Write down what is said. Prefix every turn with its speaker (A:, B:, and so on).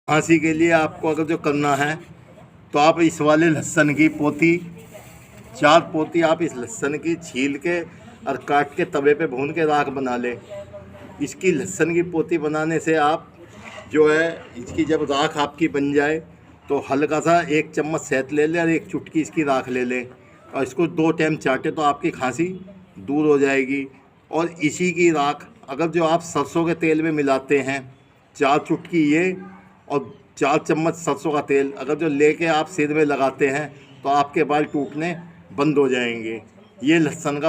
A: खांसी के लिए आपको अगर जो करना है तो आप इस वाले लहसुन की पोती, 4 पोती आप इस लहसुन की छील के और काट के तवे पे भून के राख बना लें। इसकी लहसुन की पोती बनाने से आप जो है इसकी जब राख आपकी बन जाए तो हल्का सा 1 चम्मच शहद ले लें और 1 चुटकी इसकी राख ले लें और इसको 2 टाइम चाटें तो आपकी खांसी दूर हो जाएगी। और इसी की राख अगर जो आप सरसों के तेल में मिलाते हैं, 4 चुटकी ये और 4 चम्मच सरसों का तेल अगर जो लेके आप सिर में लगाते हैं तो आपके बाल टूटने बंद हो जाएंगे। ये लहसुन का